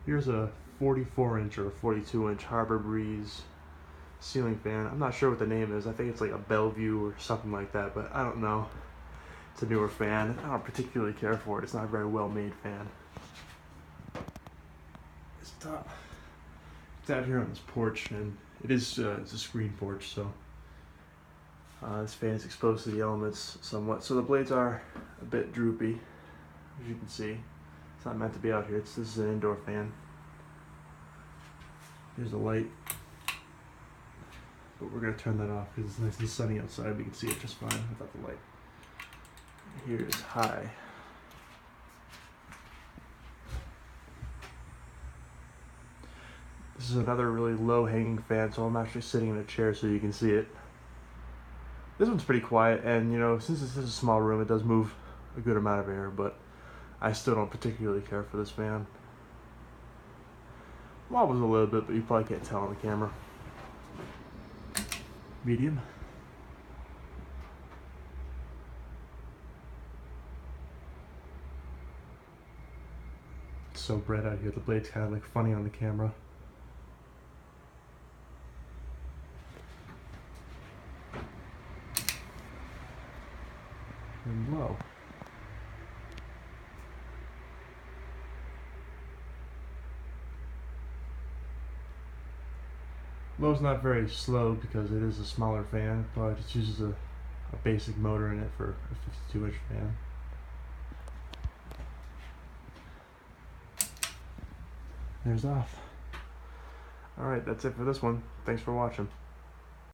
Here's a 44-inch or a 42-inch Harbor Breeze ceiling fan. I'm not sure what the name is. I think it's like a Bellevue or something like that, but I don't know. It's a newer fan. I don't particularly care for it. It's not a very well-made fan. It's out here on this porch, and it's a screen porch, so this fan is exposed to the elements somewhat. So the blades are a bit droopy, as you can see. It's not meant to be out here. This is an indoor fan. Here's the light, but we're gonna turn that off because it's nice and sunny outside. We can see it just fine without the light. Here is high. This is another really low-hanging fan, so I'm actually sitting in a chair so you can see it. This one's pretty quiet, and you know, since this is a small room, it does move a good amount of air, but I still don't particularly care for this fan. Wobbles a little bit, but you probably can't tell on the camera. Medium. It's so bright out here, the blade's kind of like funny on the camera. And low. Low's not very slow because it is a smaller fan. It probably just uses a basic motor in it for a 52-inch fan. There's off. Alright, that's it for this one. Thanks for watching.